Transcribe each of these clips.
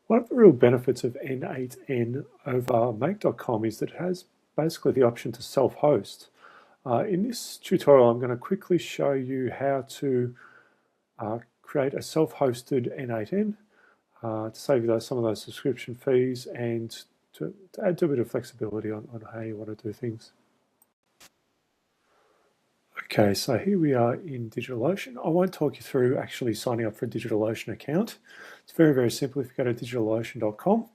One of the real benefits of N8N over Make.com is that it has basically the option to self-host. In this tutorial, I'm going to quickly show you how to create a self-hosted N8N to save you some of those subscription fees and to add a bit of flexibility on how you want to do things. Okay, so here we are in DigitalOcean. I won't talk you through actually signing up for a DigitalOcean account. It's very, very simple if you go to digitalocean.com.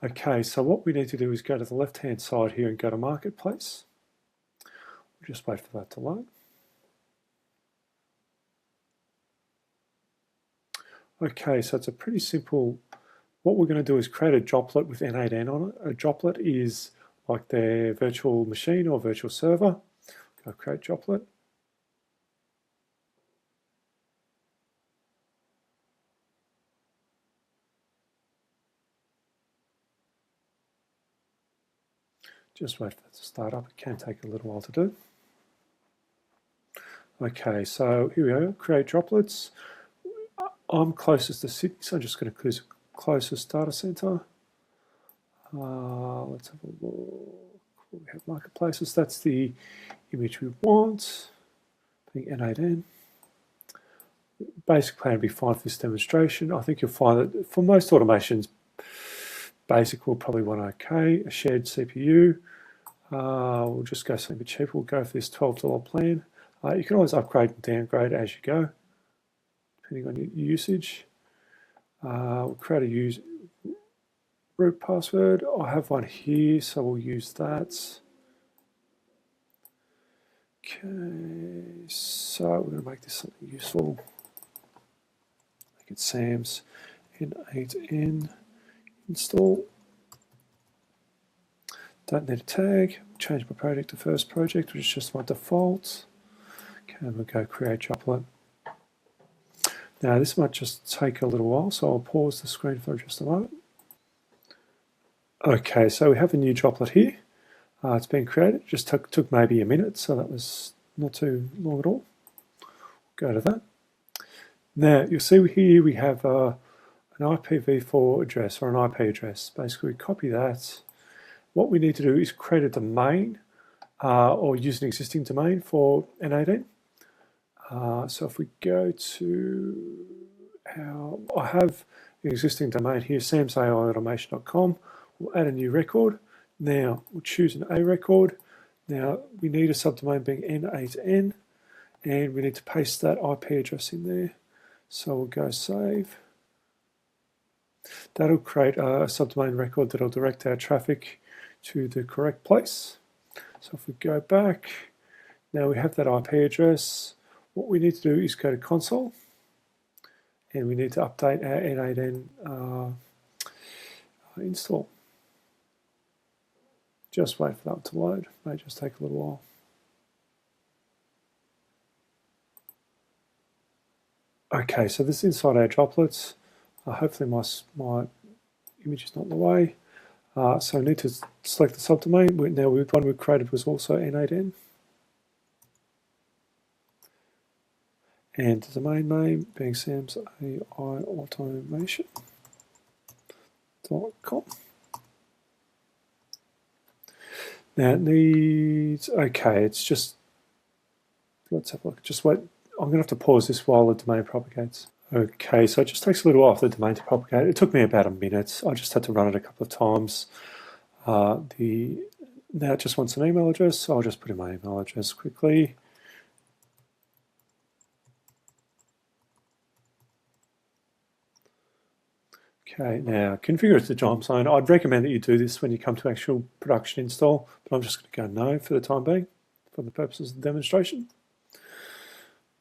Okay, so what we need to do is go to the left-hand side here and go to Marketplace. We'll just wait for that to load. Okay, so it's a pretty simple, what we're going to do is create a droplet with N8N on it. A droplet is like their virtual machine or virtual server. Go create droplet. Just wait for that to start up. It can take a little while to do. Okay, so here we go, create droplets. I'm closest to Sydney, so I'm just going to choose closest data center. Let's have a look. We have marketplaces. That's the image we want. Being N8N. Basic plan would be fine for this demonstration. I think you'll find that for most automations, basic will probably want okay. A shared CPU. We'll just go something a bit cheaper. We'll go for this $12 plan. You can always upgrade and downgrade as you go, depending on your usage. We'll create a root password. I have one here, so we'll use that. Okay, so we're going to make this something useful. Make it Sam's N8N install. Don't need a tag. Change my project to first project, which is just my default. Okay, we'll go create droplet. Now this might just take a little while, so I'll pause the screen for just a moment. Okay, so we have a new droplet here. It's been created. It just took maybe a minute, so that was not too long at all. Go to that. Now you'll see here we have an IPv4 address or an IP address. Basically, we copy that. What we need to do is create a domain or use an existing domain for N8N. So if we go to I have an existing domain here, samsaiautomation.com. We'll add a new record. Now we'll choose an A record. Now we need a subdomain being N8N, and we need to paste that IP address in there. So we'll go save. That'll create a subdomain record that'll direct our traffic to the correct place. So if we go back, now we have that IP address. What we need to do is go to console, and we need to update our N8N install. Just wait for that to load. May just take a little while. Okay, so this is inside our droplets. Hopefully my image is not in the way. So I need to select the subdomain. Now the one we created was also N8N. And the domain name being samsaiautomation.com. Now it needs, okay, it's just, let's have a look, just wait. I'm going to have to pause this while the domain propagates. Okay, so it just takes a little while for the domain to propagate. It took me about a minute. I just had to run it a couple of times. Now it just wants an email address, so I'll just put in my email address quickly. Okay, now configure it to time zone. I'd recommend that you do this when you come to actual production install, but I'm just going to go no for the time being, for the purposes of the demonstration.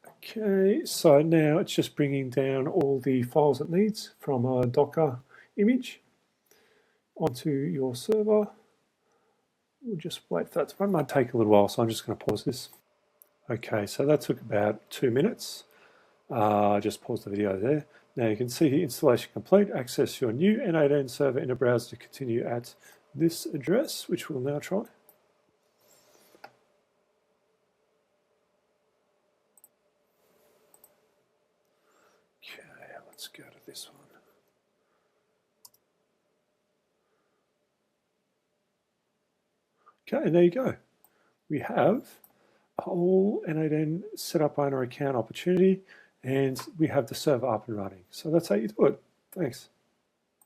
Okay, so now it's just bringing down all the files it needs from a Docker image onto your server. We'll just wait for that to run. It might take a little while, so I'm just going to pause this. Okay, so that took about 2 minutes. Just pause the video there. Now you can see here, installation complete. Access your new N8N server in a browser to continue at this address, which we'll now try. Okay, let's go to this one. Okay, and there you go. We have a whole N8N setup owner account opportunity, and we have the server up and running. So that's how you do it. Thanks.